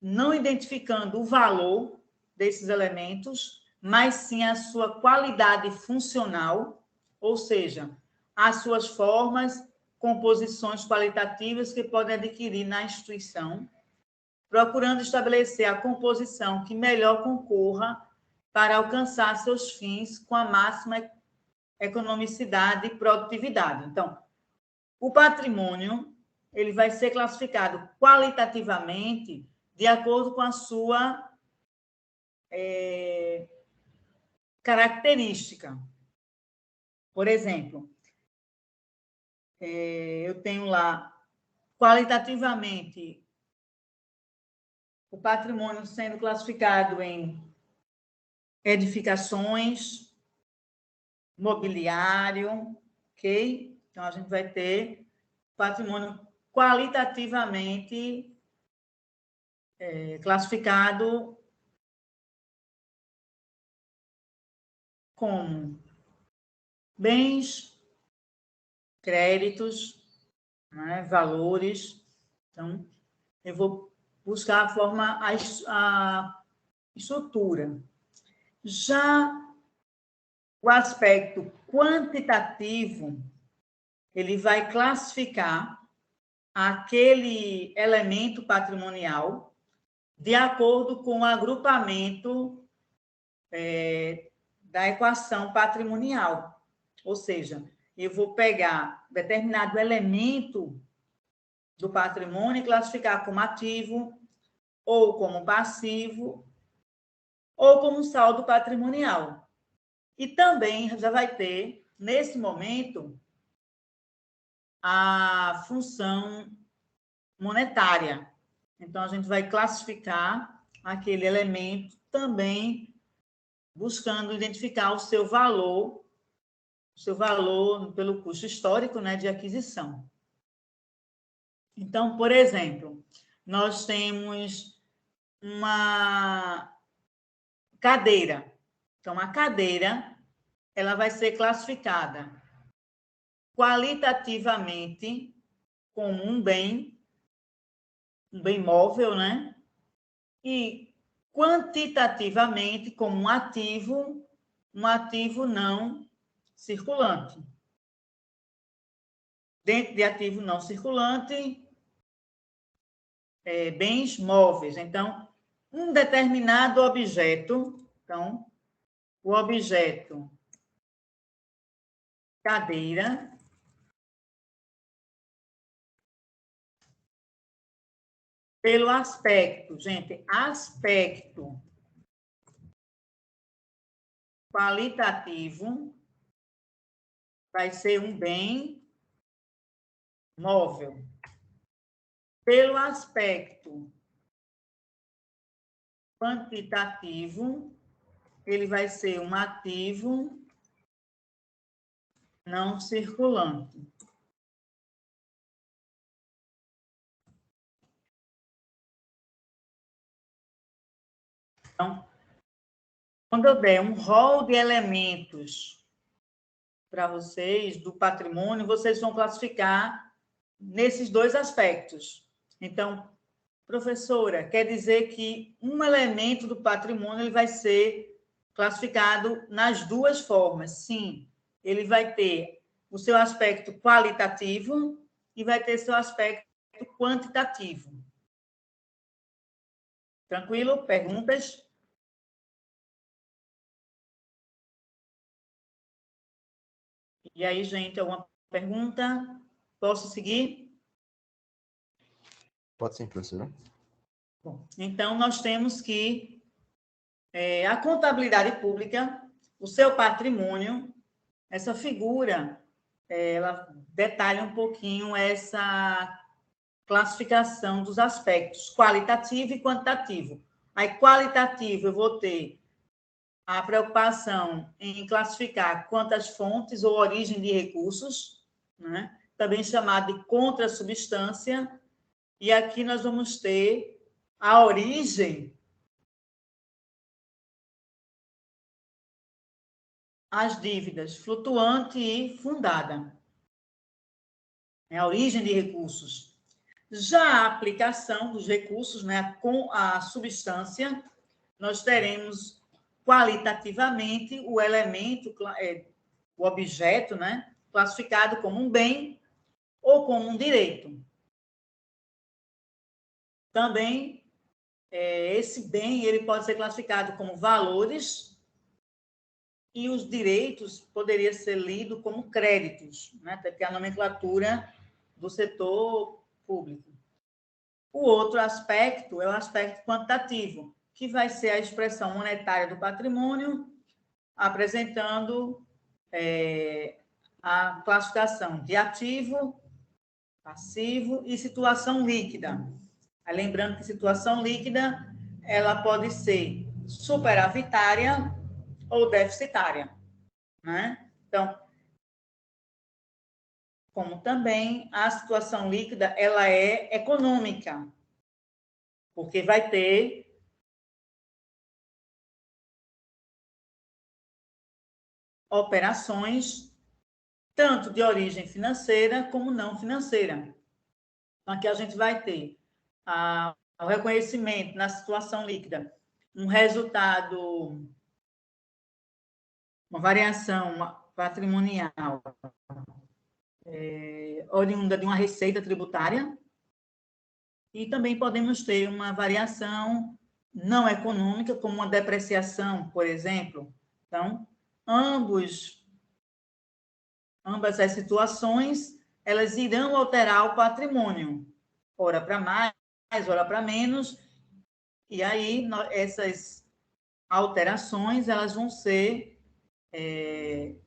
não identificando o valor desses elementos, mas sim a sua qualidade funcional, ou seja, as suas formas, composições qualitativas que podem adquirir na instituição, procurando estabelecer a composição que melhor concorra para alcançar seus fins com a máxima economicidade e produtividade. Então, o patrimônio ele vai ser classificado qualitativamente de acordo com a sua característica. Por exemplo, eu tenho lá, qualitativamente, o patrimônio sendo classificado em edificações, mobiliário, ok? Então, a gente vai ter patrimônio qualitativamente classificado como bens, créditos, né, valores. Então, eu vou buscar a forma, a estrutura. Já o aspecto quantitativo, ele vai classificar aquele elemento patrimonial de acordo com o agrupamento da equação patrimonial. Ou seja, eu vou pegar determinado elemento do patrimônio e classificar como ativo, ou como passivo, ou como saldo patrimonial. E também já vai ter, nesse momento, a função monetária. Então, a gente vai classificar aquele elemento também buscando identificar o seu valor pelo custo histórico, né, de aquisição. Então, por exemplo, nós temos uma cadeira. Então, a cadeira, ela vai ser classificada qualitativamente como um bem móvel, né? E quantitativamente como um ativo não circulante. Dentro de ativo não circulante, bens móveis. Então, um determinado objeto, então, o objeto cadeira, pelo aspecto, gente, aspecto qualitativo, vai ser um bem móvel. Pelo aspecto quantitativo, ele vai ser um ativo não circulante. Então, quando eu der um rol de elementos para vocês do patrimônio, vocês vão classificar nesses dois aspectos. Então, professora, quer dizer que um elemento do patrimônio ele vai ser classificado nas duas formas. Sim, ele vai ter o seu aspecto qualitativo e vai ter seu aspecto quantitativo. Tranquilo? Perguntas? E aí, gente, alguma pergunta? Posso seguir? Pode sim, professora. Bom, então, nós temos que a contabilidade pública, o seu patrimônio, essa figura, ela detalha um pouquinho essa classificação dos aspectos qualitativo e quantitativo. Aí, qualitativo, eu vou ter a preocupação em classificar quantas fontes ou origem de recursos, né? Também chamado de contrassubstância, e aqui nós vamos ter a origem, as dívidas, flutuante e fundada. É a origem de recursos. Já a aplicação dos recursos, né, com a substância, nós teremos qualitativamente o elemento, o objeto, né, classificado como um bem ou como um direito. Também, esse bem ele pode ser classificado como valores e os direitos poderia ser lido como créditos, né, até porque a nomenclatura do setor público. O outro aspecto é o aspecto quantitativo, que vai ser a expressão monetária do patrimônio, apresentando a classificação de ativo, passivo e situação líquida. Lembrando que situação líquida ela pode ser superavitária ou deficitária, né? Então, como também a situação líquida ela é econômica, porque vai ter operações tanto de origem financeira como não financeira. Então, aqui a gente vai ter o reconhecimento na situação líquida, um resultado, uma variação patrimonial oriunda de uma receita tributária, e também podemos ter uma variação não econômica, como uma depreciação, por exemplo. Então, ambas as situações, elas irão alterar o patrimônio, ora para mais, ora para menos, e aí essas alterações, elas vão ser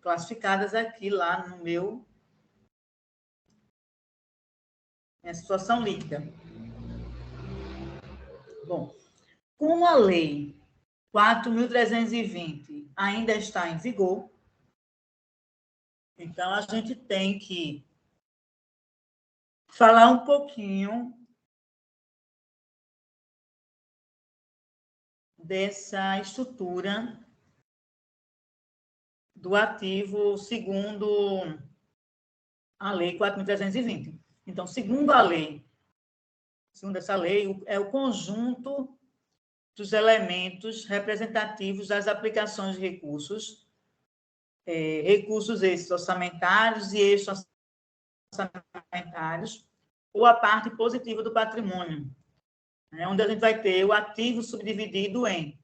classificadas aqui lá no minha situação líquida. Bom, como a lei 4.320 ainda está em vigor, então a gente tem que falar um pouquinho dessa estrutura do ativo segundo a lei 4.320. Então, segundo essa lei, é o conjunto dos elementos representativos das aplicações de recursos, recursos esses orçamentários e extra-orçamentários, ou a parte positiva do patrimônio, né, onde a gente vai ter o ativo subdividido em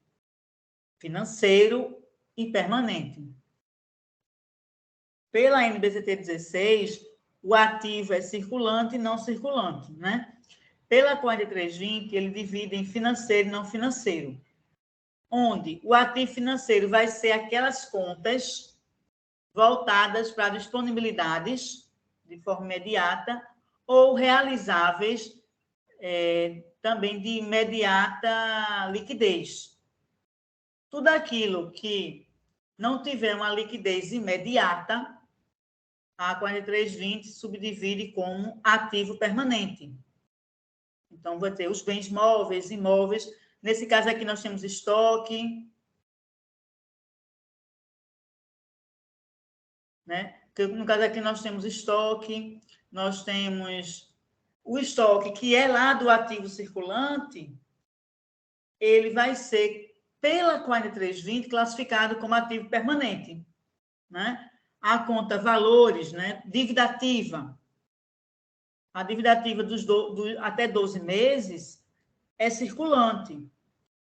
financeiro e permanente. Pela NBCT 16, o ativo é circulante e não circulante, né? Pela 4320, ele divide em financeiro e não financeiro, onde o ativo financeiro vai ser aquelas contas voltadas para disponibilidades de forma imediata ou realizáveis também de imediata liquidez. Tudo aquilo que não tiver uma liquidez imediata, a 4320 subdivide como ativo permanente. Então, vai ter os bens móveis, imóveis. Nesse caso aqui, nós temos estoque, né? No caso aqui, nós temos estoque, nós temos o estoque, que é lá do ativo circulante, ele vai ser, pela 4320, classificado como ativo permanente, né? A conta valores, né? Dívida ativa. A dívida ativa até 12 meses é circulante.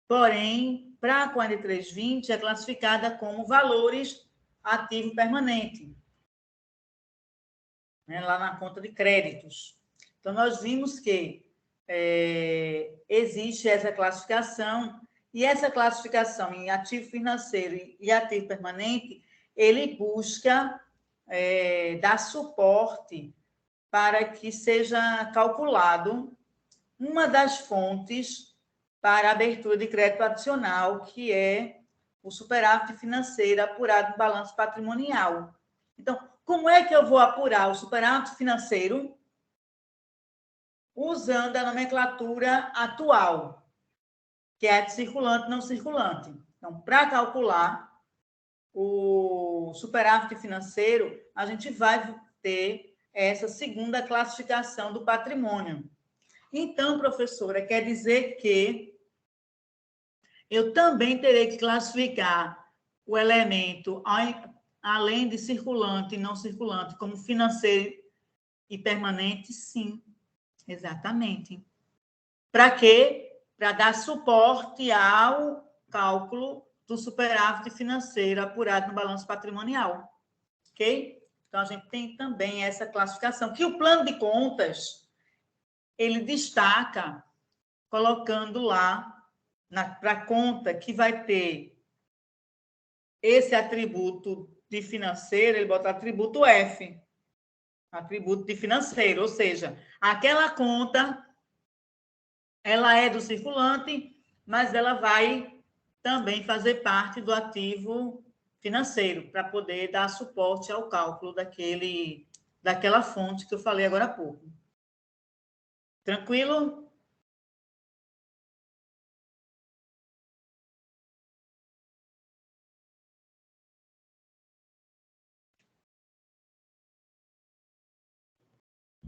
Porém, para a 4320, é classificada como valores ativo permanente, né? Lá na conta de créditos. Então, nós vimos que existe essa classificação, e essa classificação em ativo financeiro e ativo permanente, ele busca dar suporte para que seja calculado uma das fontes para a abertura de crédito adicional, que é o superávit financeiro apurado no balanço patrimonial. Então, como é que eu vou apurar o superávit financeiro? Usando a nomenclatura atual, que é de circulante não circulante. Então, para calcular o superávit financeiro, a gente vai ter essa segunda classificação do patrimônio, Então, professora, quer dizer que eu também terei que classificar o elemento, além de circulante e não circulante, como financeiro e permanente? Sim, exatamente. Para quê? Para dar suporte ao cálculo do superávit financeiro apurado no balanço patrimonial. Ok? Então, a gente tem também essa classificação, que o plano de contas, ele destaca, colocando lá, para a conta que vai ter esse atributo de financeiro, ele bota atributo F, atributo de financeiro, ou seja, aquela conta, ela é do circulante, mas ela vai também fazer parte do ativo financeiro, para poder dar suporte ao cálculo daquela fonte que eu falei agora há pouco. Tranquilo?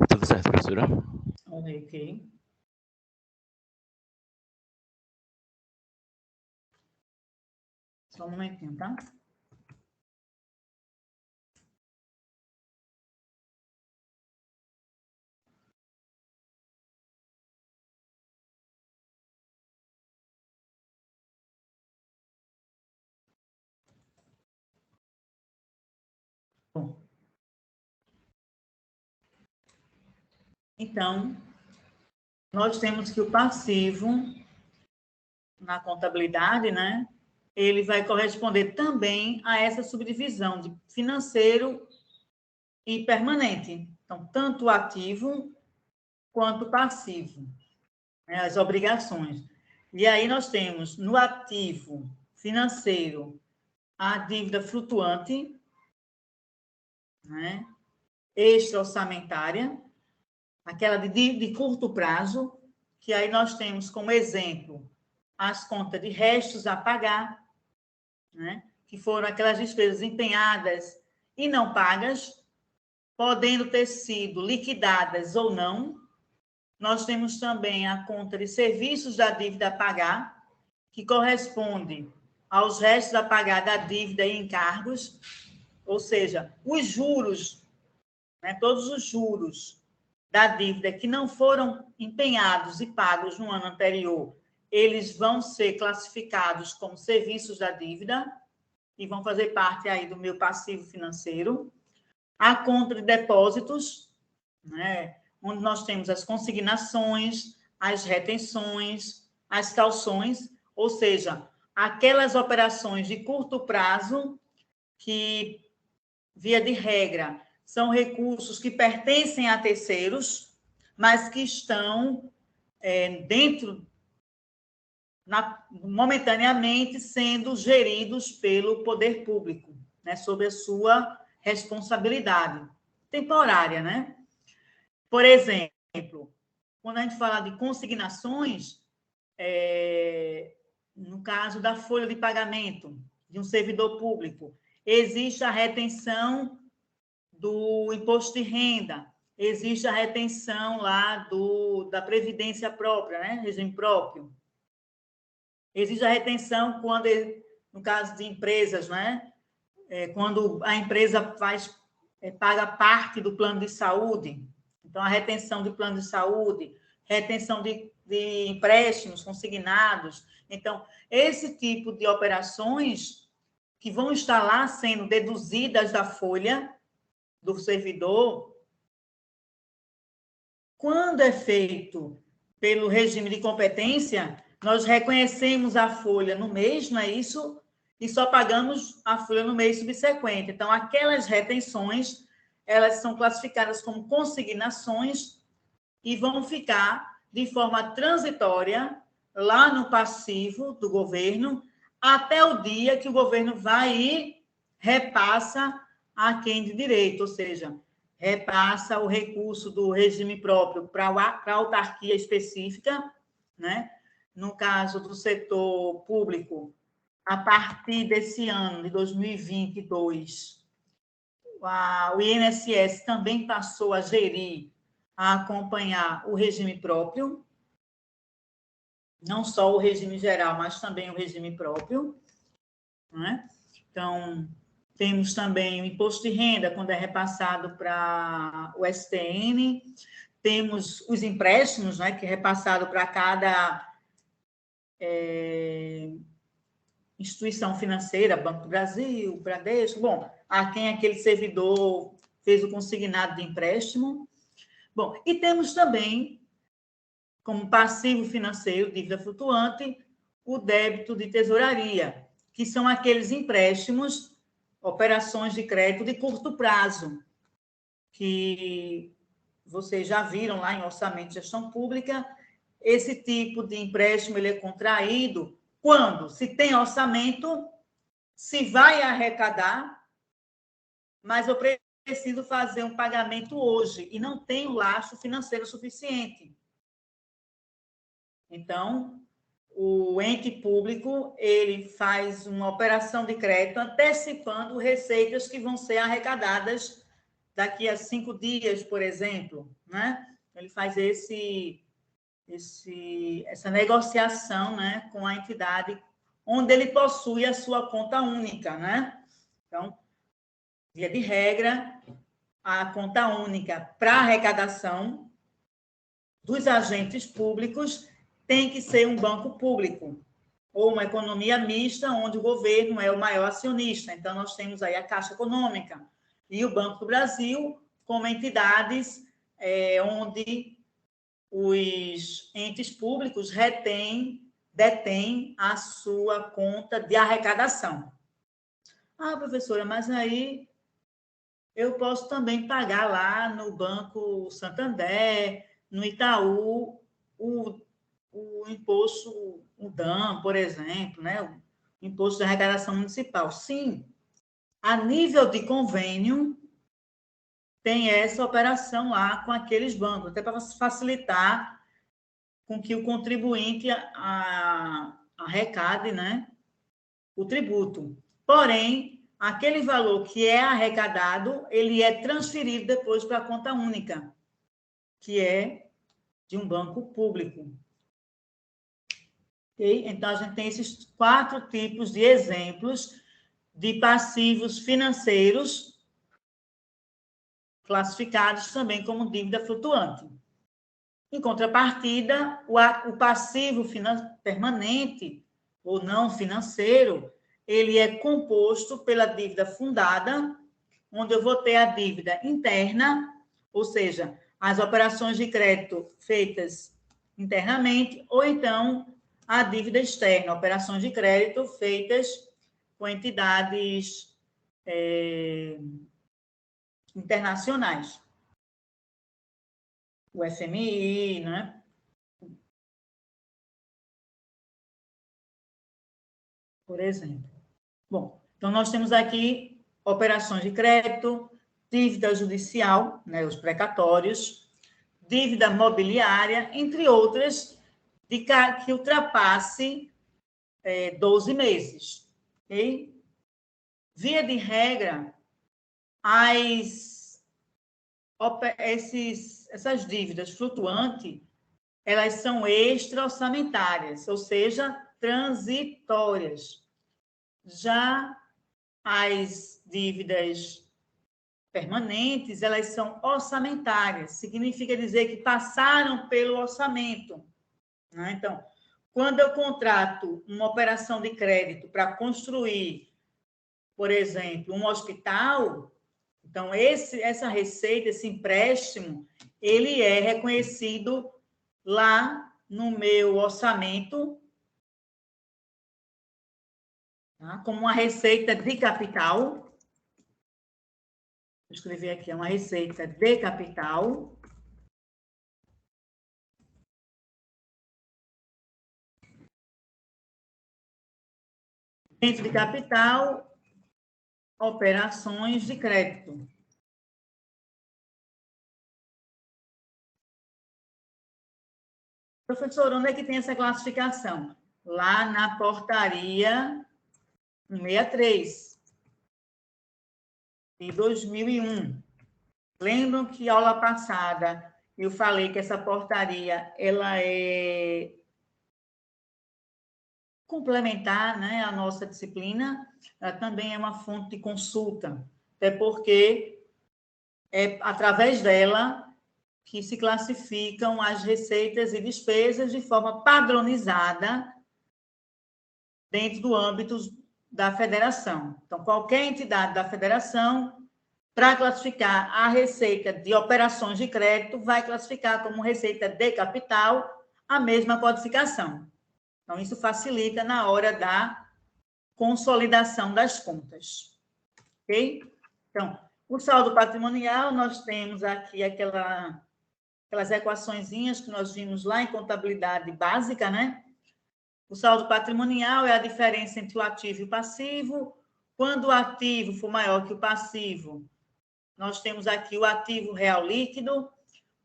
Tudo certo, professora? Ok. Só um momentinho, tá? Bom. Então, nós temos que o passivo, na contabilidade, né? Ele vai corresponder também a essa subdivisão de financeiro e permanente. Então, tanto o ativo quanto o passivo, né? As obrigações. E aí nós temos no ativo financeiro a dívida flutuante, né? Extra-orçamentária, aquela de curto prazo, que aí nós temos como exemplo as contas de restos a pagar, né? Que foram aquelas despesas empenhadas e não pagas, podendo ter sido liquidadas ou não. Nós temos também a conta de serviços da dívida a pagar, que corresponde aos restos a pagar da dívida e encargos, ou seja, os juros, né? Todos os juros da dívida que não foram empenhados e pagos no ano anterior, eles vão ser classificados como serviços da dívida e vão fazer parte aí do meu passivo financeiro. A conta de depósitos, né, onde nós temos as consignações, as retenções, as calções, ou seja, aquelas operações de curto prazo que, via de regra, são recursos que pertencem a terceiros, mas que estão momentaneamente sendo geridos pelo poder público, né, sob a sua responsabilidade temporária, né? Por exemplo, quando a gente fala de consignações, no caso da folha de pagamento de um servidor público, existe a retenção do imposto de renda, existe a retenção lá da previdência própria, né? Regime próprio. Existe a retenção quando, no caso de empresas, né? Quando a empresa paga parte do plano de saúde. Então, a retenção de plano de saúde, retenção de empréstimos consignados. Então, esse tipo de operações que vão estar lá sendo deduzidas da folha do servidor, quando é feito pelo regime de competência, nós reconhecemos a folha no mês, não é isso? E só pagamos a folha no mês subsequente. Então, aquelas retenções, elas são classificadas como consignações e vão ficar de forma transitória lá no passivo do governo, até o dia que o governo vai e repassa a quem de direito, ou seja, repassa o recurso do regime próprio para a autarquia específica, né? No caso do setor público, a partir desse ano, de 2022, o INSS também passou a gerir a acompanhar o regime próprio, não só o regime geral, mas também o regime próprio, né? Então, temos também o imposto de renda, quando é repassado para o STN, temos os empréstimos, né, que é repassado para cada instituição financeira, Banco do Brasil, Bradesco, bom, a quem aquele servidor fez o consignado de empréstimo. Bom, e temos também, como passivo financeiro, dívida flutuante, o débito de tesouraria, que são aqueles empréstimos, operações de crédito de curto prazo, que vocês já viram lá em orçamento de gestão pública. Esse tipo de empréstimo ele é contraído quando se tem orçamento, se vai arrecadar, mas eu preciso fazer um pagamento hoje e não tenho lastro financeiro suficiente. Então, o ente público ele faz uma operação de crédito antecipando receitas que vão ser arrecadadas daqui a 5 dias, por exemplo, né? Ele faz essa negociação, né, com a entidade onde ele possui a sua conta única, né? Então, via de regra, a conta única para arrecadação dos agentes públicos tem que ser um banco público ou uma economia mista, onde o governo é o maior acionista. Então, nós temos aí a Caixa Econômica e o Banco do Brasil como entidades onde os entes públicos detêm a sua conta de arrecadação. Ah, professora, mas aí eu posso também pagar lá no Banco Santander, no Itaú, o imposto, o DAM, por exemplo, né? O imposto de arrecadação municipal. Sim, a nível de convênio, tem essa operação lá com aqueles bancos, até para facilitar com que o contribuinte arrecade, né, o tributo. Porém, aquele valor que é arrecadado, ele é transferido depois para a conta única, que é de um banco público. Okay? Então, a gente tem esses 4 tipos de exemplos de passivos financeiros classificados também como dívida flutuante. Em contrapartida, o passivo permanente ou não financeiro, ele é composto pela dívida fundada, onde eu vou ter a dívida interna, ou seja, as operações de crédito feitas internamente, ou então a dívida externa, operações de crédito feitas com entidades internacionais. O FMI, né? Por exemplo. Bom, então nós temos aqui operações de crédito, dívida judicial, né, os precatórios, dívida mobiliária, entre outras, que ultrapasse 12 meses. Okay? Via de regra, essas dívidas flutuantes, elas são extra-orçamentárias, ou seja, transitórias. Já as dívidas permanentes, elas são orçamentárias, significa dizer que passaram pelo orçamento. Né? Então, quando eu contrato uma operação de crédito para construir, por exemplo, um hospital, então essa receita, esse empréstimo, ele é reconhecido lá no meu orçamento, tá? Como uma receita de capital. Vou escrever aqui, é uma receita de capital. Dentro de capital, operações de crédito. Professor, onde é que tem essa classificação? Lá na portaria 163 de 2001. Lembram que aula passada eu falei que essa portaria ela é complementar, né, à nossa disciplina, ela também é uma fonte de consulta, até porque é através dela que se classificam as receitas e despesas de forma padronizada dentro do âmbito da federação. Então, qualquer entidade da federação, para classificar a receita de operações de crédito, vai classificar como receita de capital a mesma codificação. Então, isso facilita na hora da consolidação das contas. Ok? Então, o saldo patrimonial, nós temos aqui aquelas equaçõezinhas que nós vimos lá em contabilidade básica, né? O saldo patrimonial é a diferença entre o ativo e o passivo. Quando o ativo for maior que o passivo, nós temos aqui o ativo real líquido.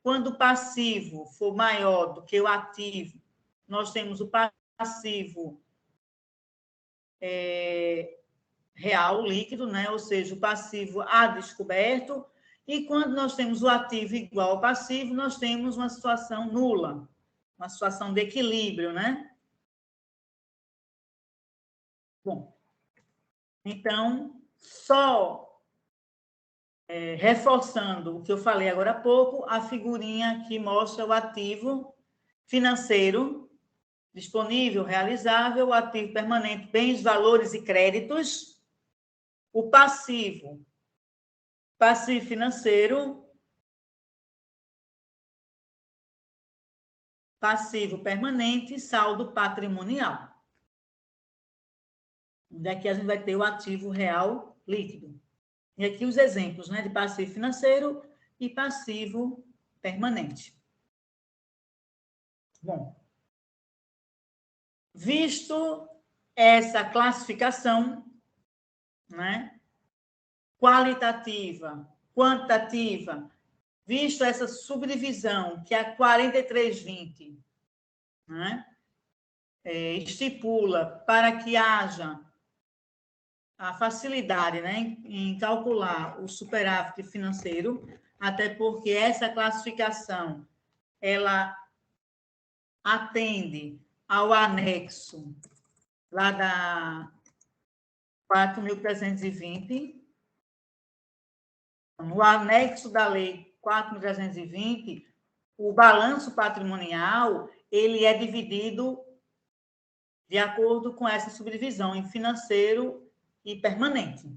Quando o passivo for maior do que o ativo, nós temos o passivo real líquido, né? Ou seja, o passivo a descoberto. E quando nós temos o ativo igual ao passivo, nós temos uma situação nula, uma situação de equilíbrio, né? Bom, então, só reforçando o que eu falei agora há pouco, a figurinha que mostra o ativo financeiro disponível, realizável, o ativo permanente, bens, valores e créditos, o passivo financeiro, passivo permanente, saldo patrimonial. Daqui a gente vai ter o ativo real líquido. E aqui os exemplos, né, de passivo financeiro e passivo permanente. Bom, visto essa classificação, né, qualitativa, quantitativa, visto essa subdivisão que a 4320, né, estipula para que haja a facilidade, né, em calcular o superávit financeiro, até porque essa classificação ela atende ao anexo lá da 4.320. No anexo da lei 4.320, o balanço patrimonial ele é dividido de acordo com essa subdivisão em financeiro e permanente,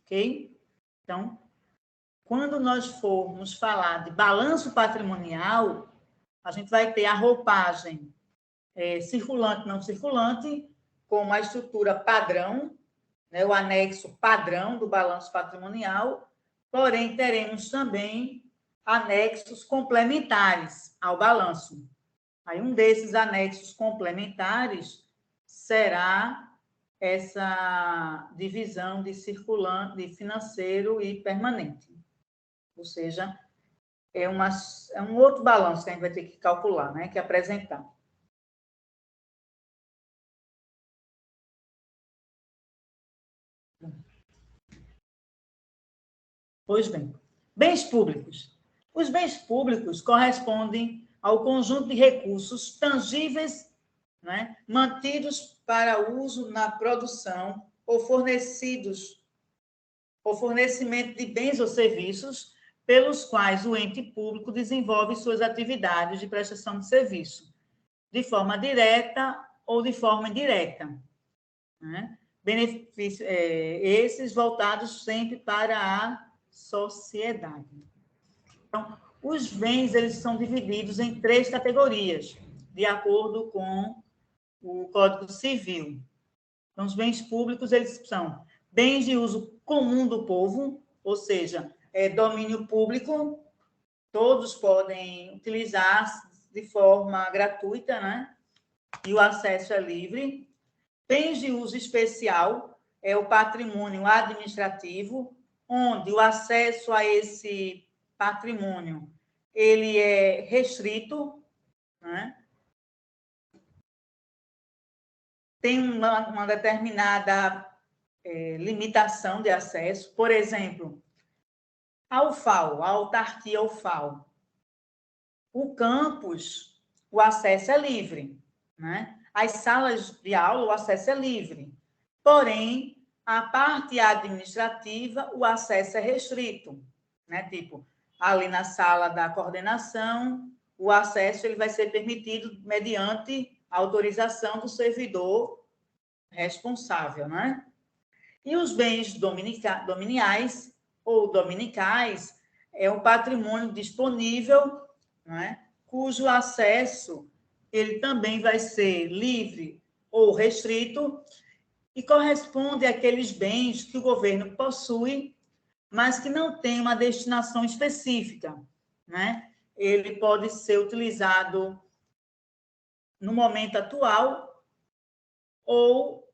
ok? Então, quando nós formos falar de balanço patrimonial, a gente vai ter a roupagem circulante, não circulante, como a estrutura padrão, né, o anexo padrão do balanço patrimonial, porém, teremos também anexos complementares ao balanço. Aí, um desses anexos complementares será essa divisão de circulante, de financeiro e permanente. Ou seja, é um outro balanço que a gente vai ter que calcular, né, que apresentar. Pois bem, bens públicos. Os bens públicos correspondem ao conjunto de recursos tangíveis, né, mantidos para uso na produção ou fornecidos, ou fornecimento de bens ou serviços pelos quais o ente público desenvolve suas atividades de prestação de serviço, de forma direta ou de forma indireta, né? Benefício, esses voltados sempre para a sociedade. Então, os bens eles são divididos em 3 categorias, de acordo com o Código Civil. Então, os bens públicos eles são bens de uso comum do povo, ou seja, domínio público, todos podem utilizar de forma gratuita, né? E o acesso é livre. Bens de uso especial é o patrimônio administrativo, onde o acesso a esse patrimônio ele é restrito, né? Tem uma determinada limitação de acesso. Por exemplo, a UFAO, a autarquia UFAO. O campus, o acesso é livre, né? As salas de aula, o acesso é livre. Porém, a parte administrativa, o acesso é restrito, né? Tipo, ali na sala da coordenação, o acesso ele vai ser permitido mediante autorização do servidor responsável, né? E os bens dominiais ou dominicais é um patrimônio disponível, né? Cujo acesso ele também vai ser livre ou restrito e corresponde àqueles bens que o governo possui, mas que não tem uma destinação específica, né? Ele pode ser utilizado no momento atual ou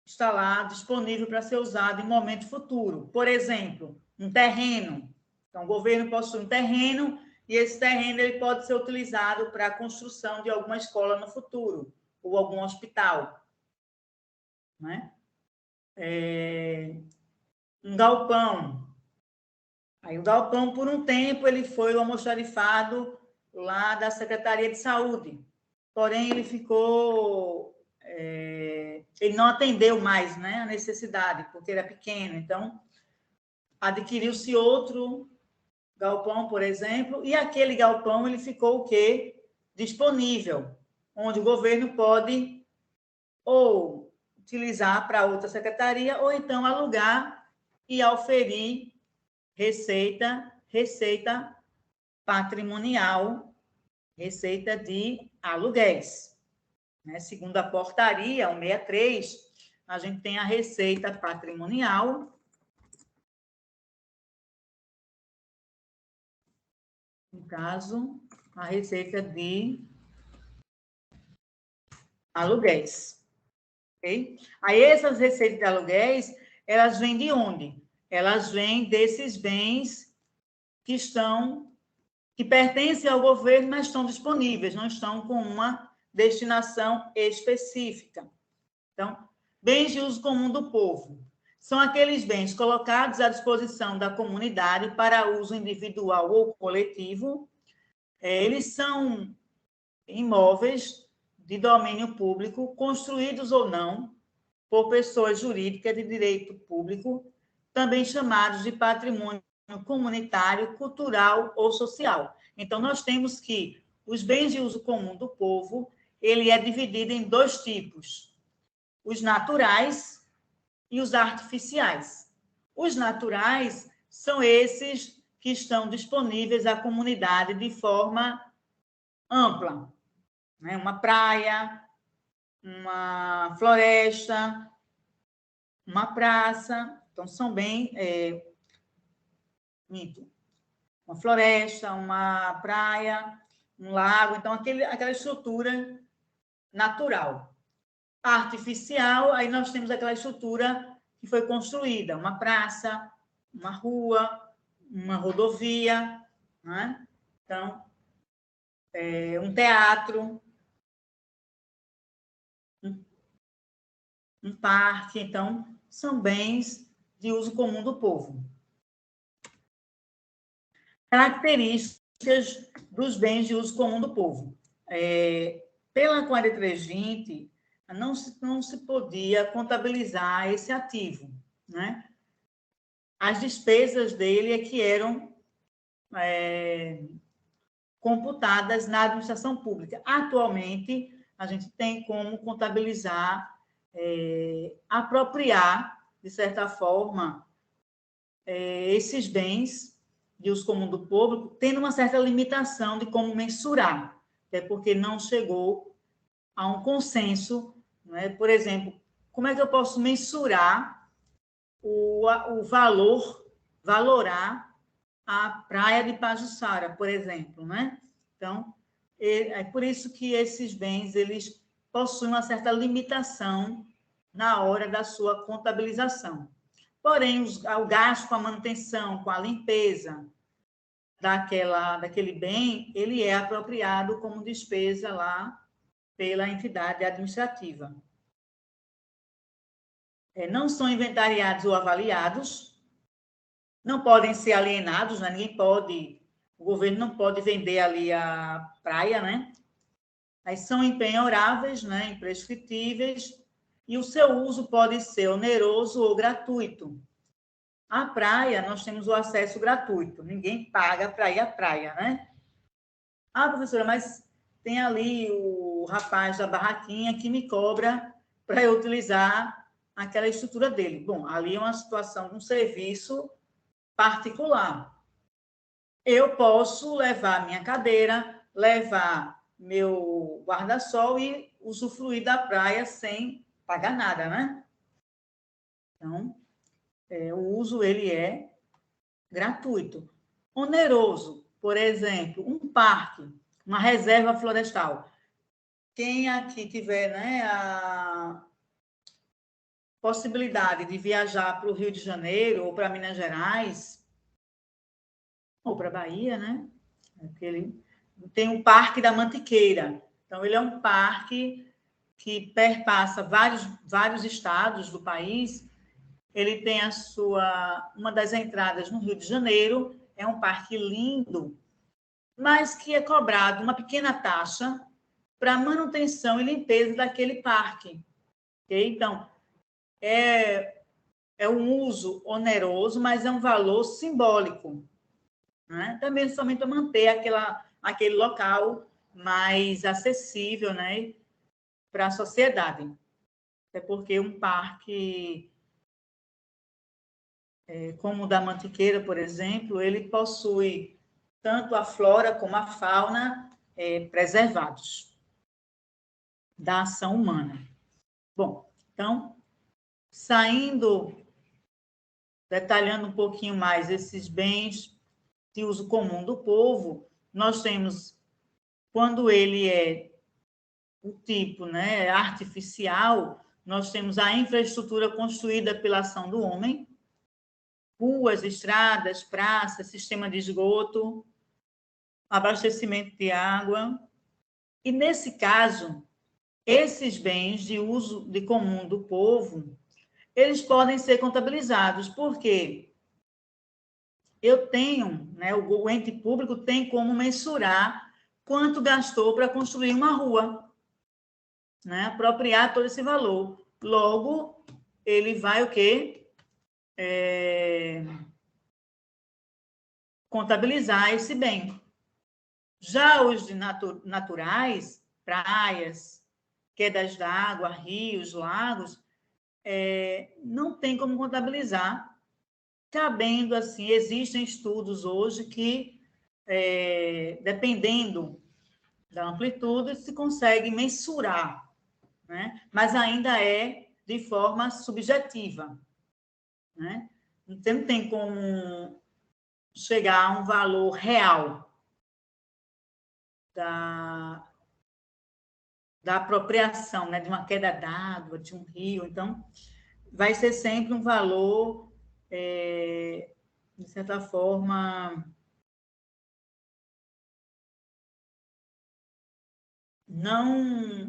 está lá disponível para ser usado em momento futuro. Por exemplo, um terreno. Então, o governo possui um terreno e esse terreno ele pode ser utilizado para a construção de alguma escola no futuro ou algum hospital, né? Um galpão. Aí o galpão, por um tempo, ele foi o almoxarifado lá da Secretaria de Saúde. Porém, ele ficou... ele não atendeu mais, né, a necessidade, porque era pequeno. Então, adquiriu-se outro galpão, por exemplo, e aquele galpão ele ficou o quê? Disponível, onde o governo pode ou utilizar para outra secretaria, ou então alugar e auferir receita patrimonial, receita de aluguéis. Né? Segundo a portaria 163, a gente tem a receita patrimonial, no caso, a receita de aluguéis. Okay? Aí, essas receitas de aluguéis, elas vêm de onde? Elas vêm desses bens que pertencem ao governo, mas estão disponíveis, não estão com uma destinação específica. Então, bens de uso comum do povo são aqueles bens colocados à disposição da comunidade para uso individual ou coletivo. Eles são imóveis de domínio público, construídos ou não por pessoas jurídicas de direito público, também chamados de patrimônio comunitário, cultural ou social. Então, nós temos que os bens de uso comum do povo, ele é dividido em dois tipos: os naturais e os artificiais. Os naturais são esses que estão disponíveis à comunidade de forma ampla, né? Uma praia, uma floresta, uma praça. Então, são bem... uma floresta, uma praia, um lago. Então, aquela estrutura natural. Artificial, aí nós temos aquela estrutura que foi construída, uma praça, uma rua, uma rodovia, né? Então, um teatro, um parque. Então, são bens de uso comum do povo. Características dos bens de uso comum do povo. Pela 4320, não se podia contabilizar esse ativo, né? As despesas dele é que eram computadas na administração pública. Atualmente, a gente tem como contabilizar, apropriar, de certa forma, esses bens de uso comum do povo, tendo uma certa limitação de como mensurar, até porque não chegou a um consenso, né? Por exemplo, como é que eu posso mensurar o valorar a praia de Pajuçara, por exemplo, né? Então, é por isso que esses bens, eles possuem uma certa limitação na hora da sua contabilização. Porém, o gasto com a manutenção, com a limpeza daquele bem, ele é apropriado como despesa lá pela entidade administrativa. Não são inventariados ou avaliados, não podem ser alienados, né? Ninguém pode o governo não pode vender ali a praia, né? Aí são impenhoráveis, né, imprescritíveis, e o seu uso pode ser oneroso ou gratuito. A praia, nós temos o acesso gratuito, ninguém paga para ir à praia, né? Ah, professora, mas tem ali o rapaz da barraquinha que me cobra para eu utilizar aquela estrutura dele. Bom, ali é uma situação de um serviço particular. Eu posso levar minha cadeira, levar meu guarda-sol e usufruir da praia sem pagar nada, né? Então, o uso ele é gratuito. Oneroso, por exemplo, um parque, uma reserva florestal. Quem aqui tiver, né, a possibilidade de viajar para o Rio de Janeiro ou para Minas Gerais ou para a Bahia, né? Aquele, tem o Parque da Mantiqueira. Então, ele é um parque que perpassa vários estados do país. Ele tem uma das entradas no Rio de Janeiro. É um parque lindo, mas que é cobrado uma pequena taxa para manutenção e limpeza daquele parque. Okay? Então, é um uso oneroso, mas é um valor simbólico. Né? Também somente para manter aquele local mais acessível, né, para a sociedade. Até porque um parque como o da Mantiqueira, por exemplo, ele possui tanto a flora como a fauna preservados da ação humana. Bom, então, detalhando um pouquinho mais esses bens de uso comum do povo, nós temos, quando ele é o tipo, né, artificial, nós temos a infraestrutura construída pela ação do homem, ruas, estradas, praças, sistema de esgoto, abastecimento de água. E, nesse caso, esses bens de uso de comum do povo, eles podem ser contabilizados, porque eu tenho, né, o ente público tem como mensurar quanto gastou para construir uma rua, né, apropriar todo esse valor. Logo, ele vai o quê? Contabilizar esse bem. Já os de naturais, praias, quedas d'água, rios, lagos, não tem como contabilizar, cabendo assim, existem estudos hoje que, dependendo da amplitude, se consegue mensurar, né? Mas ainda é de forma subjetiva, né? Então, não tem como chegar a um valor real da apropriação, né? De uma queda d'água, de um rio. Então, vai ser sempre um valor, de certa forma, não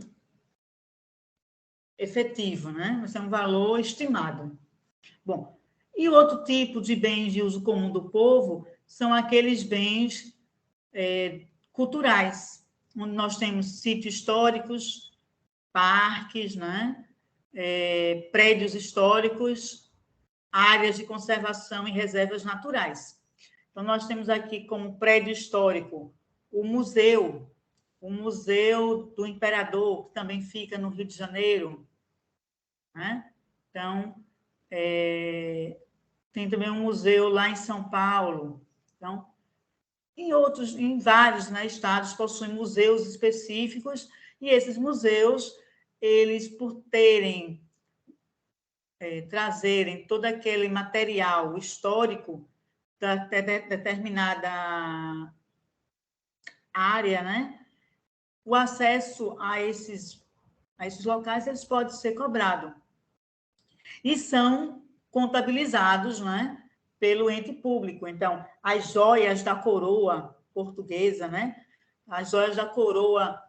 efetivo, né? Vai ser um valor estimado. Bom, e outro tipo de bens de uso comum do povo são aqueles bens culturais, onde nós temos sítios históricos, parques, né? Prédios históricos, áreas de conservação e reservas naturais. Então, nós temos aqui como prédio histórico o Museu do Imperador, que também fica no Rio de Janeiro, né? Então, tem também um museu lá em São Paulo. Então, em vários, né, estados possuem museus específicos, e esses museus, eles, por trazerem todo aquele material histórico da determinada área, né, o acesso a esses locais, eles podem ser cobrados. E são contabilizados, né, pelo ente público. Então, as joias da coroa portuguesa, né, as joias da coroa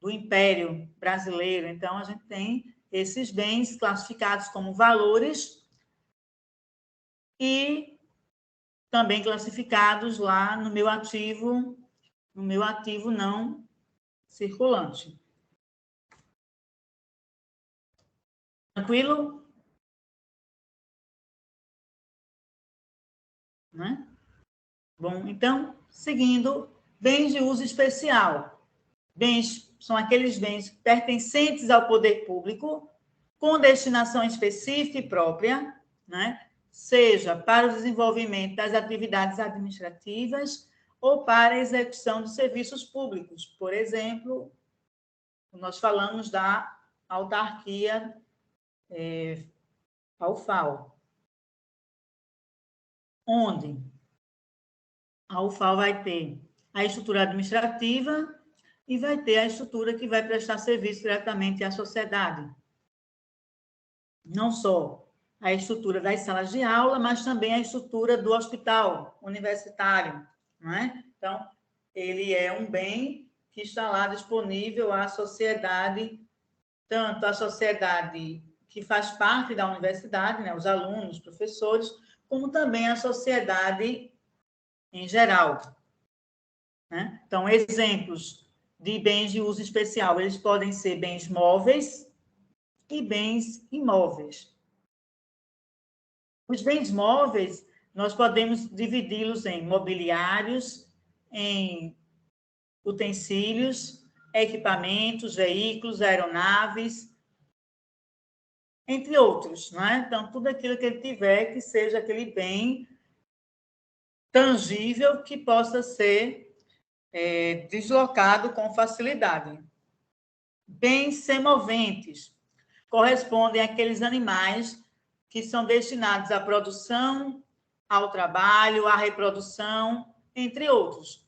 do Império Brasileiro. Então, a gente tem esses bens classificados como valores e também classificados lá no meu ativo não circulante. Tranquilo? Né? Bom, então, seguindo, bens de uso especial. Bens são aqueles bens pertencentes ao poder público, com destinação específica e própria, né? Seja para o desenvolvimento das atividades administrativas ou para a execução de serviços públicos. Por exemplo, nós falamos da autarquia UFAL, onde a UFAL vai ter a estrutura administrativa e vai ter a estrutura que vai prestar serviço diretamente à sociedade. Não só a estrutura das salas de aula, mas também a estrutura do hospital universitário, não é? Então, ele é um bem que está lá disponível à sociedade, tanto a sociedade que faz parte da universidade, né, os alunos, os professores, como também a sociedade em geral. Né? Então, exemplos de bens de uso especial, eles podem ser bens móveis e bens imóveis. Os bens móveis, nós podemos dividi-los em mobiliários, em utensílios, equipamentos, veículos, aeronaves, entre outros, não é? Então, tudo aquilo que ele tiver que seja aquele bem tangível que possa ser deslocado com facilidade. Bens semoventes correspondem àqueles animais que são destinados à produção, ao trabalho, à reprodução, entre outros.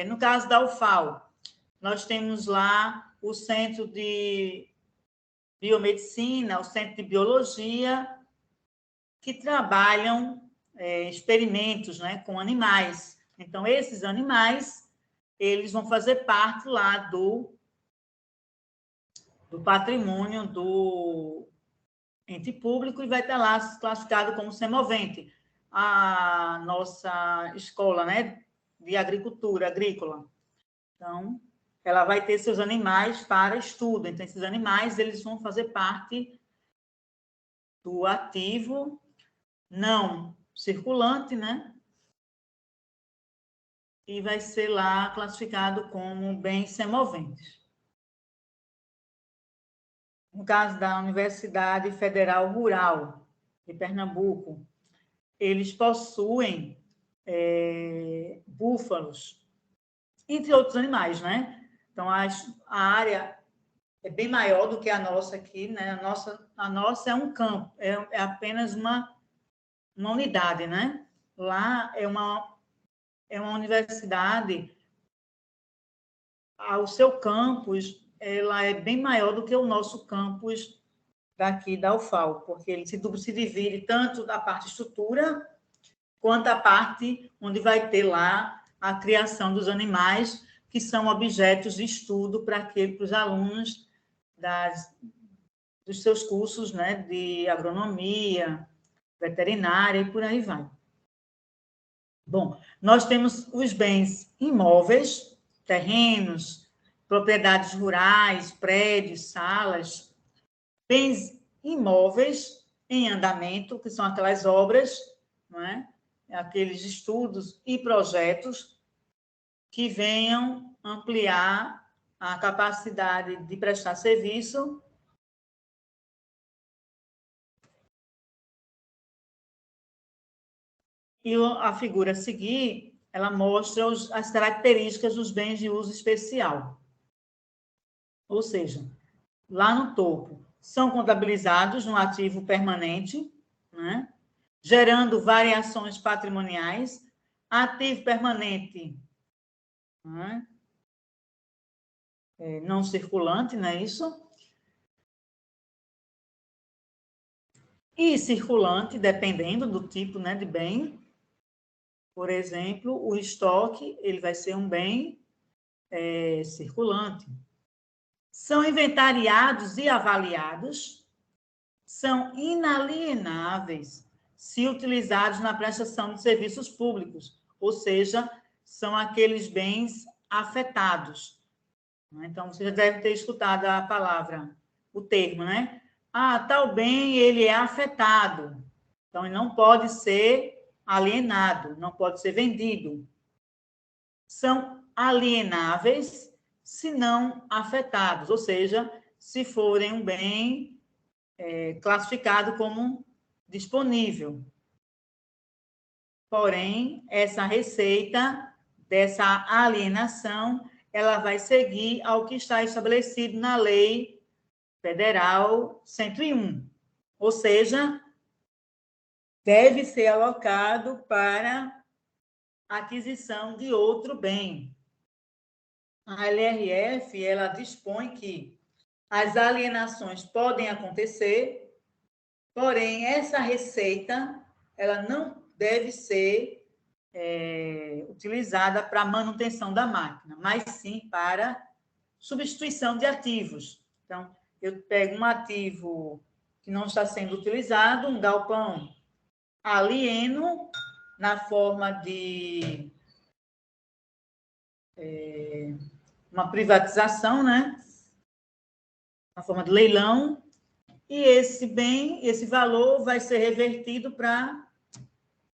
No caso da UFAL, nós temos lá o Centro de Biomedicina, o Centro de Biologia, que trabalham experimentos, né, com animais. Então, esses animais, eles vão fazer parte lá do patrimônio do ente público e vai estar lá classificado como semovente. A nossa escola, né, de agrícola. Então, ela vai ter seus animais para estudo. Então, esses animais, eles vão fazer parte do ativo não circulante, né? E vai ser lá classificado como bens semoventes. No caso da Universidade Federal Rural de Pernambuco, eles possuem búfalos, entre outros animais, né? Então, a área é bem maior do que a nossa aqui, né? A nossa é um campo, é apenas uma unidade, né? Lá é uma universidade, o seu campus, ela é bem maior do que o nosso campus daqui da UFAL, porque ele se divide tanto da parte estrutura, quanto a parte onde vai ter lá a criação dos animais, que são objetos de estudo para os alunos dos seus cursos, né, de agronomia, veterinária e por aí vai. Bom, nós temos os bens imóveis, terrenos, propriedades rurais, prédios, salas, bens imóveis em andamento, que são aquelas obras, não é? Aqueles estudos e projetos que venham ampliar a capacidade de prestar serviço e a figura a seguir, ela mostra as características dos bens de uso especial. Ou seja, lá no topo, são contabilizados no ativo permanente, né? Gerando variações patrimoniais. Ativo permanente, né? Não circulante, não é isso? E circulante, dependendo do tipo, né, de bem. Por exemplo, o estoque, ele vai ser um bem circulante. São inventariados e avaliados, são inalienáveis, se utilizados na prestação de serviços públicos, ou seja, são aqueles bens afetados. Então, você já deve ter escutado a palavra, o termo, né? Tal bem, ele é afetado. Então, ele não pode ser alienado, não pode ser vendido. São alienáveis se não afetados, ou seja, se forem um bem classificado como disponível. Porém, essa receita dessa alienação, ela vai seguir ao que está estabelecido na Lei Federal 101. Ou seja, deve ser alocado para aquisição de outro bem. A LRF, ela dispõe que as alienações podem acontecer, porém, essa receita, ela não deve ser utilizada para manutenção da máquina, mas sim para substituição de ativos. Então, eu pego um ativo que não está sendo utilizado, um galpão, alieno na forma de uma privatização, né? Na forma de leilão, e esse bem, esse valor vai ser revertido para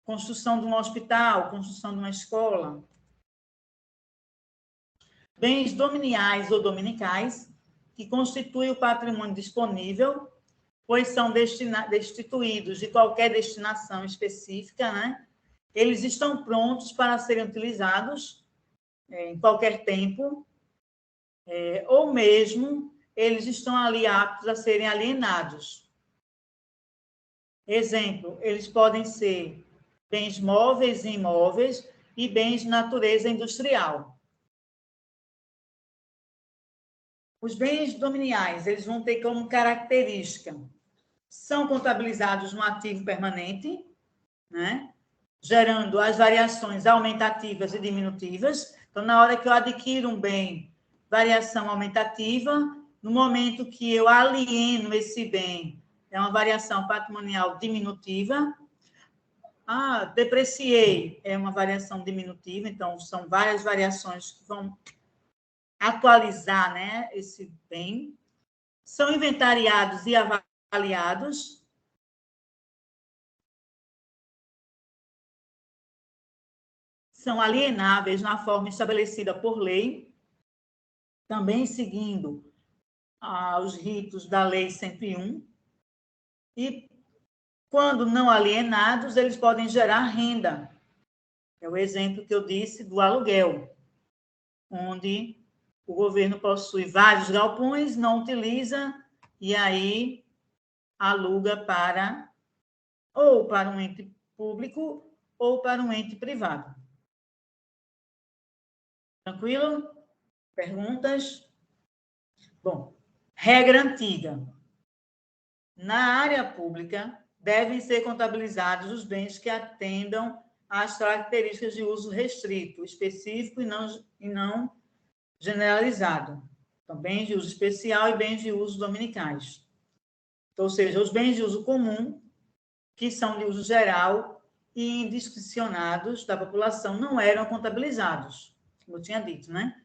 construção de um hospital, construção de uma escola. Bens dominiais ou dominicais, que constituem o patrimônio disponível, pois são destituídos de qualquer destinação específica, né? Eles estão prontos para serem utilizados em qualquer tempo, ou mesmo eles estão ali aptos a serem alienados. Exemplo, eles podem ser bens móveis e imóveis e bens de natureza industrial. Os bens dominiais, eles vão ter como característica, são contabilizados no ativo permanente, né? Gerando as variações aumentativas e diminutivas. Então, na hora que eu adquiro um bem, variação aumentativa, no momento que eu alieno esse bem, é uma variação patrimonial diminutiva. Depreciei, é uma variação diminutiva, então são várias variações que vão atualizar, né, esse bem. São inventariados e avaliados. São alienáveis na forma estabelecida por lei, também seguindo os ritos da Lei 101. E, quando não alienados, eles podem gerar renda. É o exemplo que eu disse do aluguel, onde o governo possui vários galpões, não utiliza, e aí aluga ou para um ente público ou para um ente privado. Tranquilo? Perguntas? Bom, regra antiga. Na área pública, devem ser contabilizados os bens que atendam às características de uso restrito, específico e não generalizado. Então, bens de uso especial e bens de uso dominicais. Então, ou seja, os bens de uso comum, que são de uso geral e indiscricionados da população, não eram contabilizados, como eu tinha dito, né?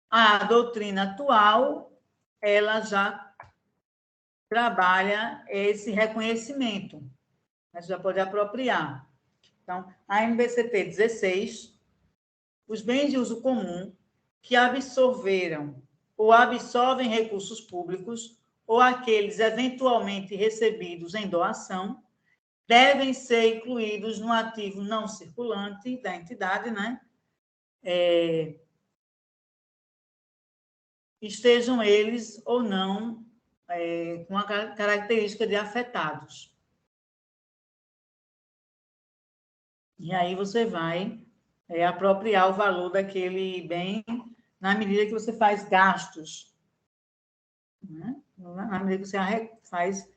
A doutrina atual, ela já trabalha esse reconhecimento, mas já pode apropriar. Então, a MBCT 16, os bens de uso comum que absorveram ou absorvem recursos públicos ou aqueles eventualmente recebidos em doação, devem ser incluídos no ativo não circulante da entidade, né? Estejam eles ou não com a característica de afetados. E aí você vai apropriar o valor daquele bem na medida que você faz gastos, né? Na medida que você faz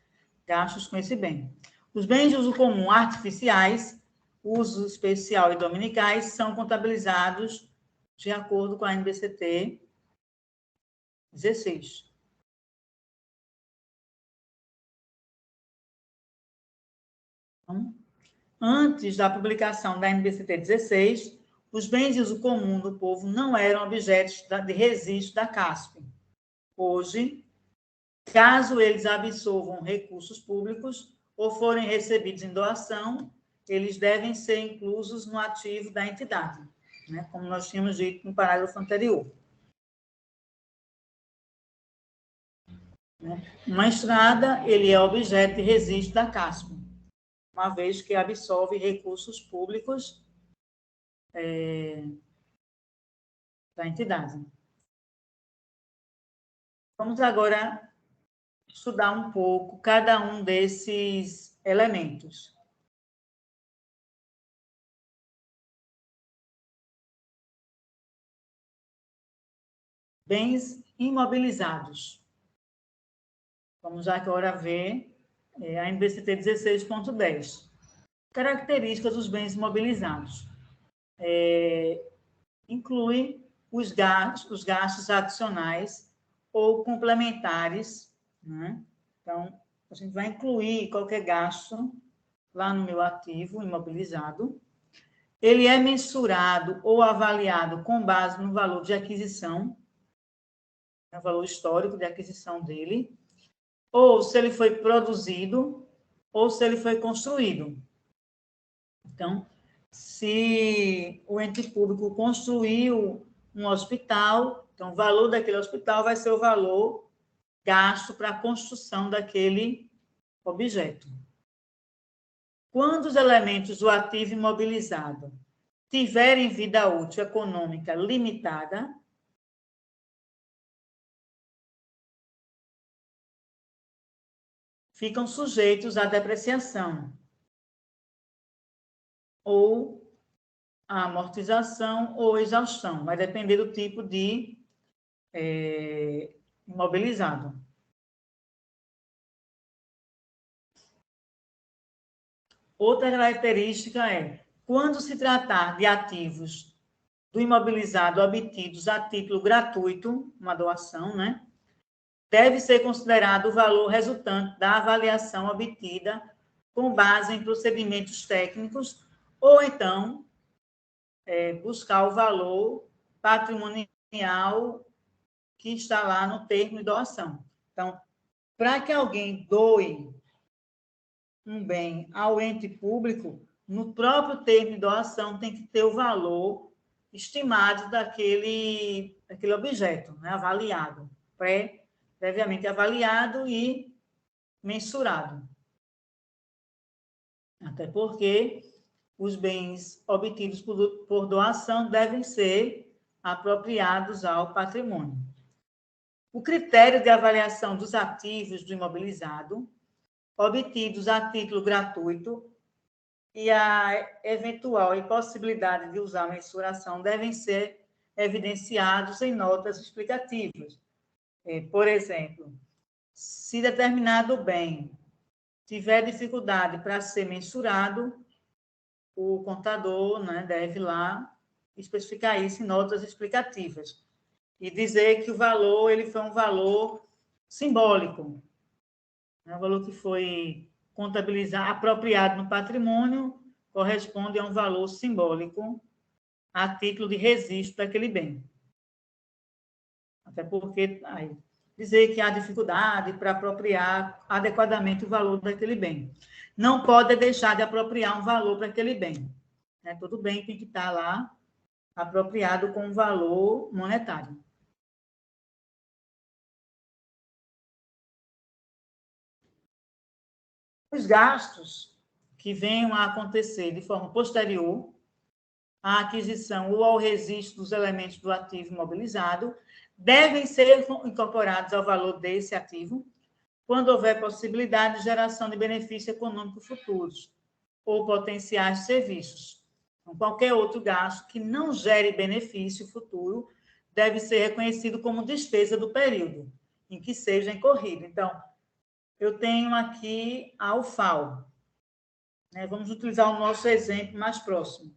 gastos com esse bem. Os bens de uso comum artificiais, uso especial e dominicais são contabilizados de acordo com a NBCT 16. Então, antes da publicação da NBCT 16, os bens de uso comum do povo não eram objetos de registro da CASP. Hoje, caso eles absorvam recursos públicos ou forem recebidos em doação, eles devem ser inclusos no ativo da entidade, né? Como nós tínhamos dito no parágrafo anterior. Uma estrada, ele é objeto de registro da CASP, uma vez que absorve recursos públicos da entidade. Vamos agora estudar um pouco cada um desses elementos. Bens imobilizados. Vamos agora ver a NBCT 16.10. Características dos bens imobilizados. Inclui os gastos adicionais ou complementares, né? Então, a gente vai incluir qualquer gasto lá no meu ativo imobilizado. Ele é mensurado ou avaliado com base no valor de aquisição, no valor histórico de aquisição dele, ou se ele foi produzido, ou se ele foi construído. Então, se o ente público construiu um hospital, então o valor daquele hospital vai ser o valor gasto para a construção daquele objeto. Quando os elementos do ativo imobilizado tiverem vida útil econômica limitada, ficam sujeitos à depreciação ou à amortização ou exaustão, vai depender do tipo de imobilizado. Outra característica é, quando se tratar de ativos do imobilizado obtidos a título gratuito, uma doação, né? Deve ser considerado o valor resultante da avaliação obtida com base em procedimentos técnicos, ou então buscar o valor patrimonial que está lá no termo de doação. Então, para que alguém doe um bem ao ente público, no próprio termo de doação tem que ter o valor estimado daquele objeto, né? Avaliado, previamente avaliado e mensurado. Até porque os bens obtidos por doação devem ser apropriados ao patrimônio. O critério de avaliação dos ativos do imobilizado, obtidos a título gratuito, e a eventual impossibilidade de usar a mensuração devem ser evidenciados em notas explicativas. Por exemplo, se determinado bem tiver dificuldade para ser mensurado, o contador, né, deve lá especificar isso em notas explicativas e dizer que o valor ele foi um valor simbólico, né, o valor que foi contabilizado, apropriado no patrimônio, corresponde a um valor simbólico a título de registro daquele bem. Até porque dizer que há dificuldade para apropriar adequadamente o valor daquele bem. Não pode deixar de apropriar um valor para aquele bem. Todo bem tem que estar lá apropriado com um valor monetário. Os gastos que venham a acontecer de forma posterior à aquisição ou ao registro dos elementos do ativo imobilizado devem ser incorporados ao valor desse ativo quando houver possibilidade de geração de benefícios econômicos futuros ou potenciais de serviços. Então, qualquer outro gasto que não gere benefício futuro deve ser reconhecido como despesa do período em que seja incorrido. Então, eu tenho aqui a UFAL. Vamos utilizar o nosso exemplo mais próximo.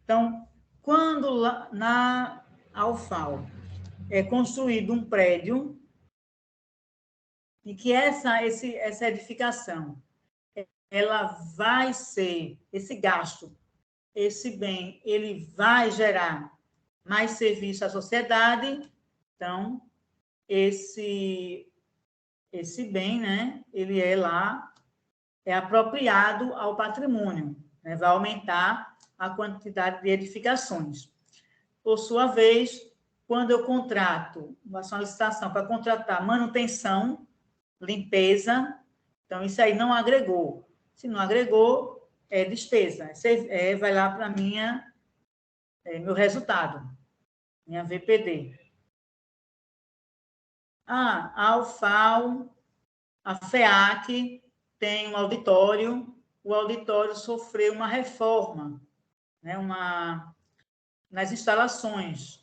Então, quando na UFAL é construído um prédio e que essa edificação ela vai ser, esse gasto, esse bem, ele vai gerar mais serviço à sociedade, então, esse bem, né, ele é apropriado ao patrimônio, né, vai aumentar a quantidade de edificações. Por sua vez, quando eu contrato, faço uma licitação para contratar manutenção, limpeza, então isso aí não agregou. Se não agregou, é despesa, vai lá para meu resultado, minha VPD. A UFAL, a FEAC tem um auditório, o auditório sofreu uma reforma, né, nas instalações.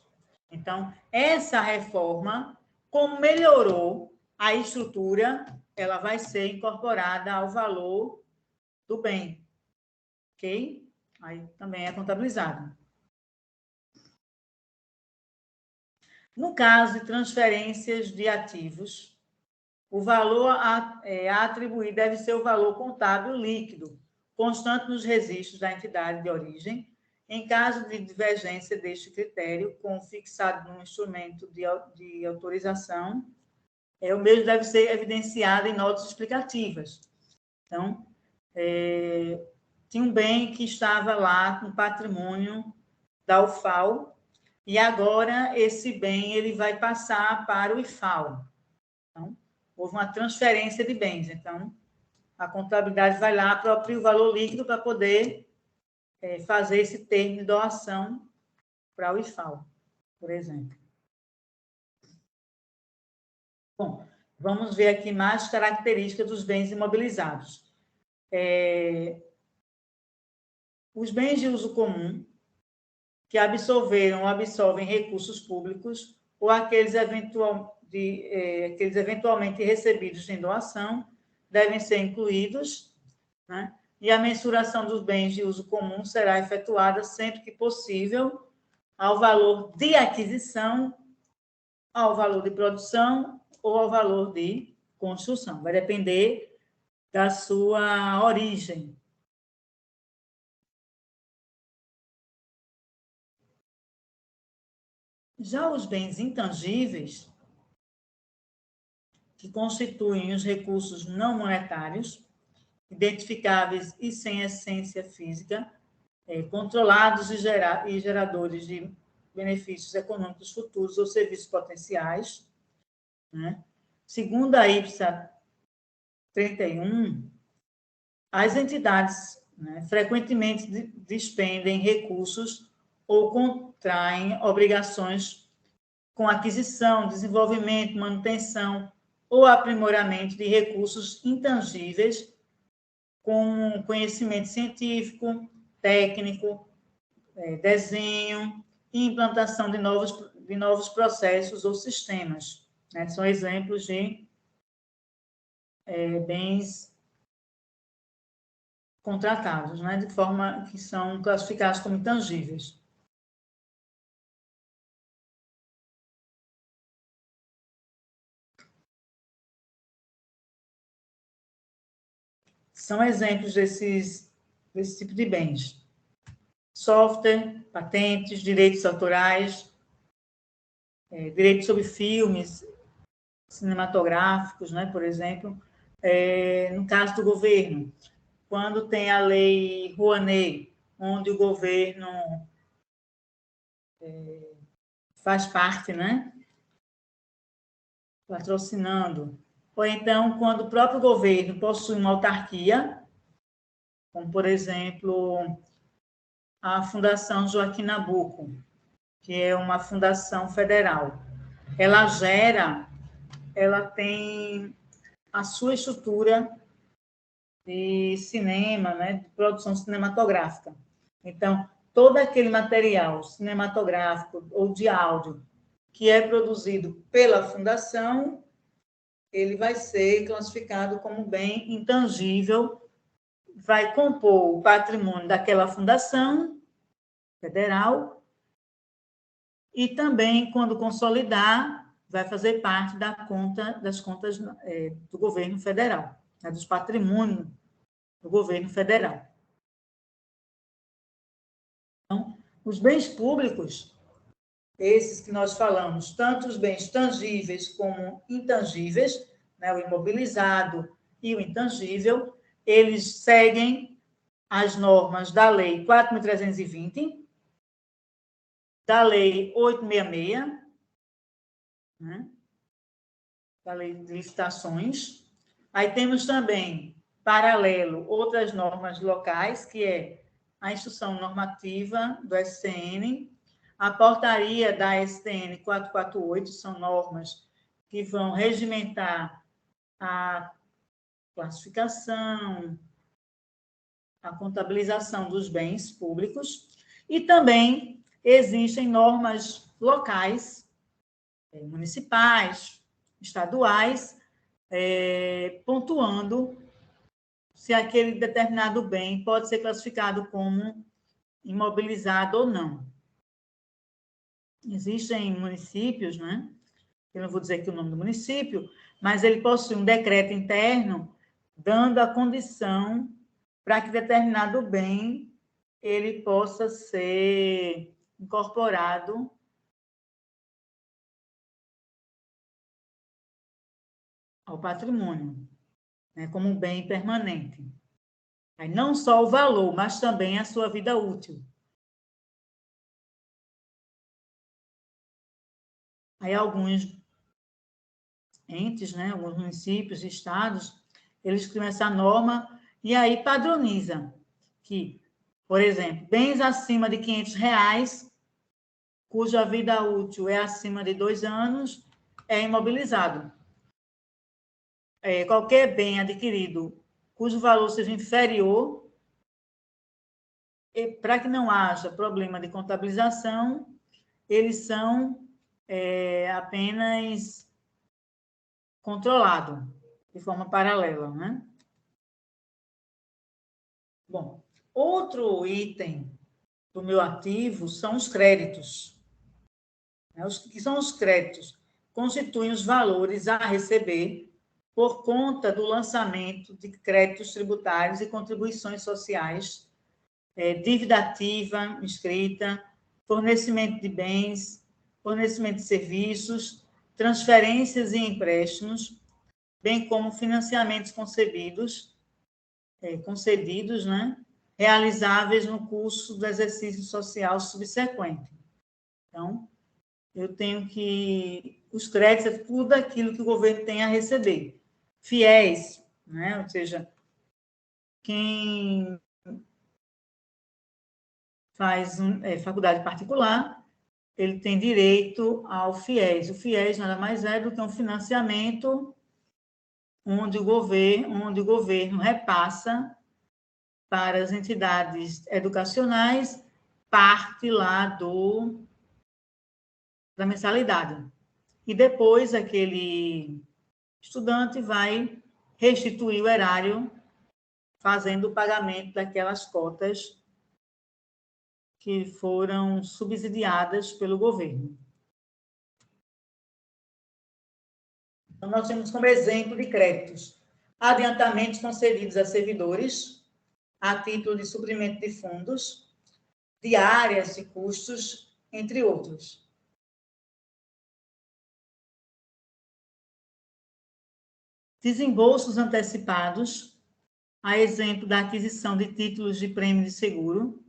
Então, essa reforma, como melhorou a estrutura, ela vai ser incorporada ao valor do bem, ok? Aí também é contabilizado. No caso de transferências de ativos, o valor a atribuir deve ser o valor contábil líquido, constante nos registros da entidade de origem. Em caso de divergência deste critério, com fixado no instrumento de autorização, o mesmo deve ser evidenciado em notas explicativas. Então, tinha um bem que estava lá no patrimônio da UFAL, e agora esse bem ele vai passar para o IFAL. Então, houve uma transferência de bens. Então, a contabilidade vai lá apropria o valor líquido para poder fazer esse termo de doação para o IFAL, por exemplo. Bom, vamos ver aqui mais características dos bens imobilizados. Os bens de uso comum que absorveram ou absorvem recursos públicos ou aqueles eventualmente recebidos em doação devem ser incluídos, né? E a mensuração dos bens de uso comum será efetuada sempre que possível ao valor de aquisição, ao valor de produção ou ao valor de construção. Vai depender da sua origem. Já os bens intangíveis, que constituem os recursos não monetários, identificáveis e sem essência física, controlados e geradores de benefícios econômicos futuros ou serviços potenciais, né? Segundo a IPSA 31, as entidades, né, frequentemente despendem recursos ou contraem obrigações com aquisição, desenvolvimento, manutenção ou aprimoramento de recursos intangíveis com conhecimento científico, técnico, desenho e implantação de novos processos ou sistemas, né? São exemplos de bens contratados, né? De forma que são classificados como intangíveis. São exemplos desse tipo de bens. Software, patentes, direitos autorais, direitos sobre filmes cinematográficos, né, por exemplo, no caso do governo, quando tem a lei Rouanet, onde o governo faz parte, né, patrocinando, ou então quando o próprio governo possui uma autarquia, como, por exemplo, a Fundação Joaquim Nabuco, que é uma fundação federal. Ela tem a sua estrutura de cinema, né, de produção cinematográfica. Então, todo aquele material cinematográfico ou de áudio que é produzido pela fundação, ele vai ser classificado como bem intangível, vai compor o patrimônio daquela fundação federal e também, quando consolidar, vai fazer parte das contas do governo federal, né, dos patrimônios do governo federal. Então, os bens públicos, esses que nós falamos, tanto os bens tangíveis como intangíveis, né, o imobilizado e o intangível, eles seguem as normas da Lei 4.320, da Lei 866, né, da Lei de Licitações. Aí temos também, paralelo, outras normas locais, que é a Instrução Normativa do SCN, a Portaria da STN 448, são normas que vão regimentar a classificação, a contabilização dos bens públicos, e também existem normas locais, municipais, estaduais, pontuando se aquele determinado bem pode ser classificado como imobilizado ou não. Existem municípios, né? Eu não vou dizer aqui o nome do município, mas ele possui um decreto interno dando a condição para que determinado bem ele possa ser incorporado ao patrimônio, né, como um bem permanente. Aí não só o valor, mas também a sua vida útil. Aí alguns entes, né, alguns municípios, estados, eles criam essa norma e aí padroniza que, por exemplo, bens acima de R$500, cuja vida útil é acima de 2 anos, é imobilizado. Qualquer bem adquirido cujo valor seja inferior, para que não haja problema de contabilização, eles são apenas controlados, de forma paralela, né? Bom, outro item do meu ativo são os créditos. Os que são os créditos? Constituem os valores a receber por conta do lançamento de créditos tributários e contribuições sociais, dívida ativa inscrita, fornecimento de bens, fornecimento de serviços, transferências e empréstimos, bem como financiamentos concedidos, né, realizáveis no curso do exercício social subsequente. Então, eu tenho que... Os créditos é tudo aquilo que o governo tem a receber. Fiéis, né? Ou seja, quem faz faculdade particular, ele tem direito ao FIES. O FIES nada mais é do que um financiamento onde o governo repassa para as entidades educacionais parte lá da mensalidade. E depois aquele estudante vai restituir o erário fazendo o pagamento daquelas cotas que foram subsidiadas pelo governo. Então, nós temos como exemplo de créditos adiantamentos concedidos a servidores a título de suprimento de fundos, diárias de custos, entre outros. Desembolsos antecipados, a exemplo da aquisição de títulos de prêmio de seguro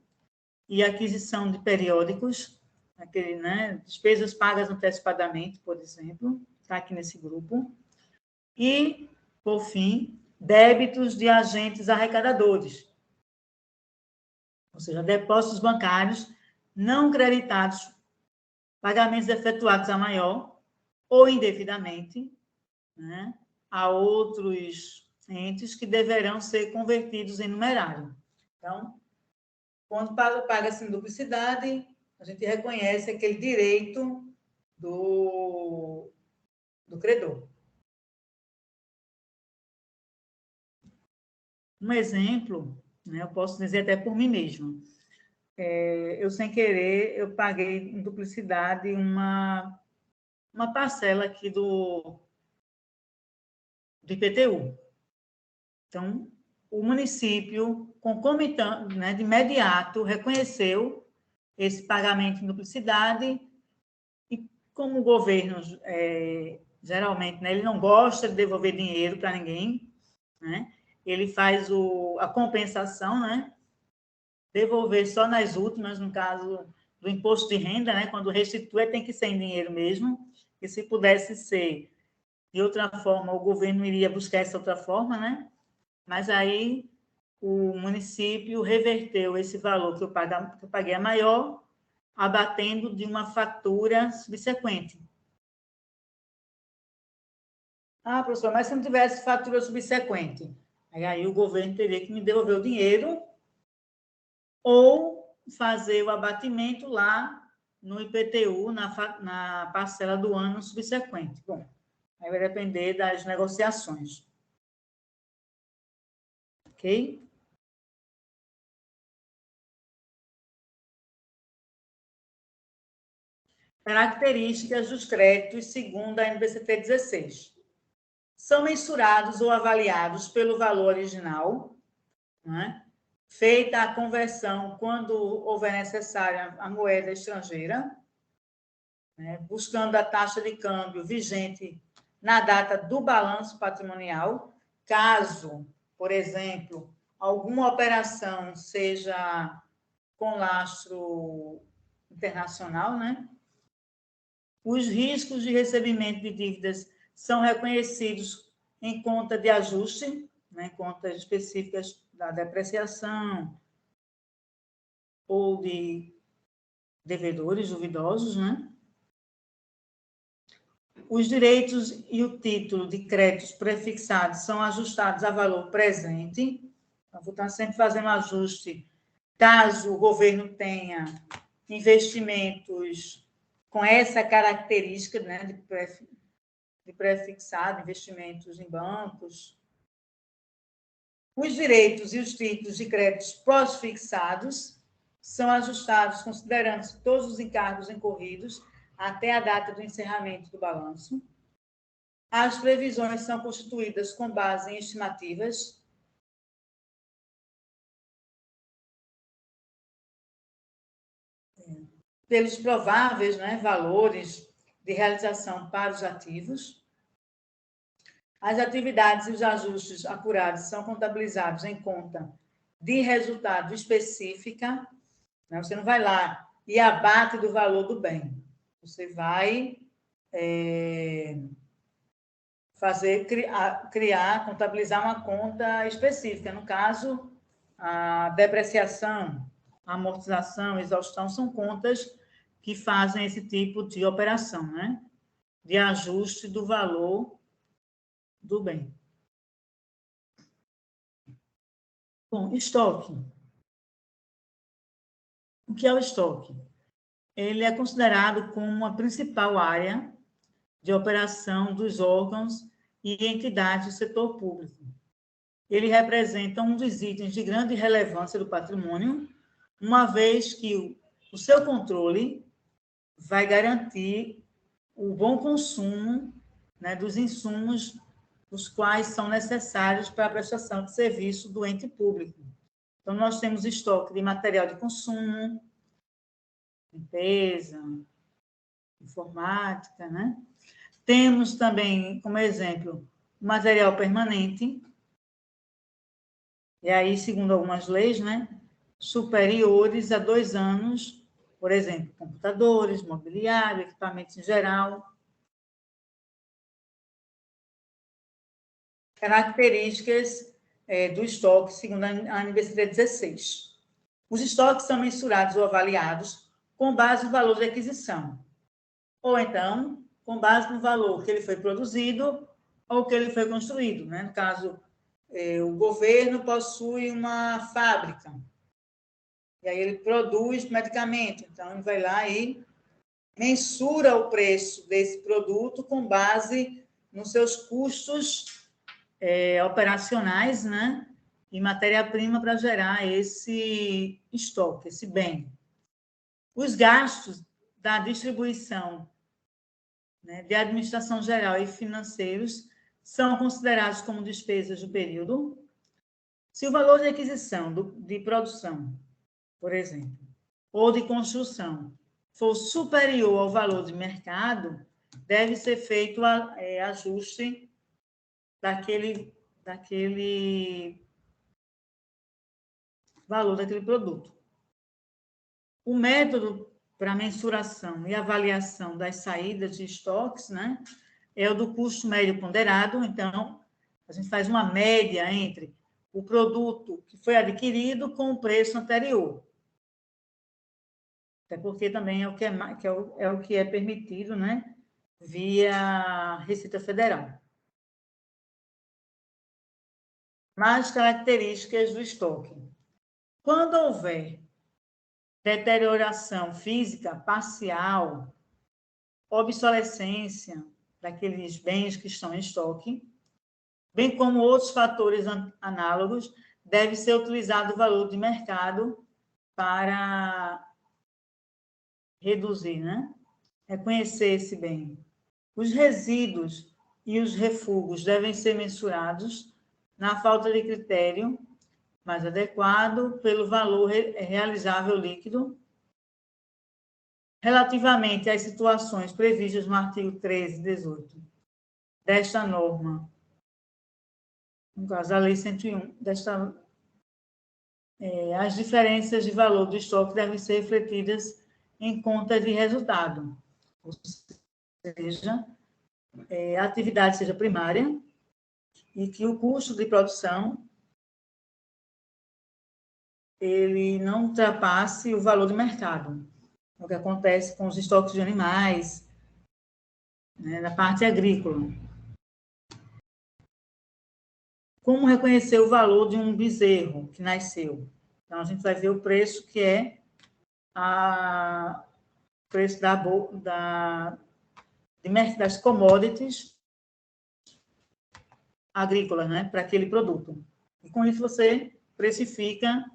e aquisição de periódicos, despesas pagas antecipadamente, por exemplo, está aqui nesse grupo. E, por fim, débitos de agentes arrecadadores, ou seja, depósitos bancários não creditados, pagamentos efetuados a maior ou indevidamente, né, a outros entes que deverão ser convertidos em numerário. Então, quando paga-se em duplicidade, a gente reconhece aquele direito do credor. Um exemplo, né, eu posso dizer até por mim mesma. Eu, sem querer, eu paguei em duplicidade uma parcela aqui do IPTU. Então, o município, concomitante, né, de imediato, reconheceu esse pagamento em duplicidade e, como o governo, geralmente, né, ele não gosta de devolver dinheiro para ninguém, né, ele faz a compensação, né, devolver só nas últimas, no caso do imposto de renda, né, quando restitui, tem que ser em dinheiro mesmo, e se pudesse ser de outra forma, o governo iria buscar essa outra forma, né? Mas aí o município reverteu esse valor que eu paguei a maior, abatendo de uma fatura subsequente. Ah, professor, mas se não tivesse fatura subsequente, aí o governo teria que me devolver o dinheiro ou fazer o abatimento lá no IPTU, na parcela do ano subsequente. Bom, aí vai depender das negociações. Ok? Características dos créditos segundo a NBCT 16. São mensurados ou avaliados pelo valor original, né? Feita a conversão quando houver necessária a moeda estrangeira, né? Buscando a taxa de câmbio vigente na data do balanço patrimonial, caso, por exemplo, alguma operação seja com lastro internacional, né? Os riscos de recebimento de dívidas são reconhecidos em conta de ajuste, né, contas específicas da depreciação ou de devedores duvidosos, né? Os direitos e o título de créditos prefixados são ajustados a valor presente. Então, vou estar sempre fazendo ajuste caso o governo tenha investimentos com essa característica, né, de prefixado, investimentos em bancos. Os direitos e os títulos de créditos pós-fixados são ajustados considerando todos os encargos incorridos até a data do encerramento do balanço. As previsões são constituídas com base em estimativas pelos prováveis, né, valores de realização para os ativos. As atividades e os ajustes apurados são contabilizados em conta de resultado específica. Né? Você não vai lá e abate do valor do bem. Você vai criar, contabilizar uma conta específica. No caso, a depreciação, a amortização, a exaustão são contas que fazem esse tipo de operação, né? De ajuste do valor do bem. Bom, estoque. O que é o estoque? Ele é considerado como a principal área de operação dos órgãos e entidades do setor público. Ele representa um dos itens de grande relevância do patrimônio, uma vez que o seu controle vai garantir o bom consumo, né, dos insumos os quais são necessários para a prestação de serviço do ente público. Então, nós temos estoque de material de consumo, limpeza, informática, né? Temos também, como exemplo, material permanente, e aí, segundo algumas leis, né, superiores a 2 anos, por exemplo, computadores, mobiliário, equipamentos em geral. Características do estoque, segundo a NBCT 16. Os estoques são mensurados ou avaliados com base no valor de aquisição, ou então, com base no valor que ele foi produzido ou que ele foi construído. Né? No caso, o governo possui uma fábrica, e aí ele produz medicamento, então ele vai lá e mensura o preço desse produto com base nos seus custos operacionais, né? E matéria-prima para gerar esse estoque, esse bem. Os gastos da distribuição, né, de administração geral e financeiros são considerados como despesas do período. Se o valor de aquisição de produção, por exemplo, ou de construção, for superior ao valor de mercado, deve ser feito ajuste daquele valor daquele produto. O método para mensuração e avaliação das saídas de estoques, né, é o do custo médio ponderado. Então, a gente faz uma média entre o produto que foi adquirido com o preço anterior. Até porque também é o que é permitido, né, via Receita Federal. Mais características do estoque. Quando houver deterioração física parcial, obsolescência daqueles bens que estão em estoque, bem como outros fatores análogos, deve ser utilizado o valor de mercado para reduzir, né? Reconhecer esse bem. Os resíduos e os refugos devem ser mensurados na falta de critério mais adequado pelo valor realizável líquido, relativamente às situações previstas no artigo 13 e 18 desta norma, no caso, a Lei 101, as diferenças de valor do estoque devem ser refletidas em conta de resultado, ou seja, a atividade seja primária e que o custo de produção ele não ultrapasse o valor de mercado. O que acontece com os estoques de animais, né, na parte agrícola. Como reconhecer o valor de um bezerro que nasceu? Então, a gente vai ver o preço que é o preço das commodities agrícolas, né, para aquele produto. E com isso você precifica,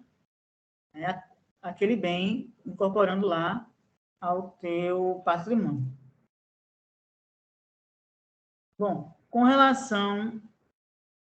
né, aquele bem, incorporando lá ao teu patrimônio. Bom, com relação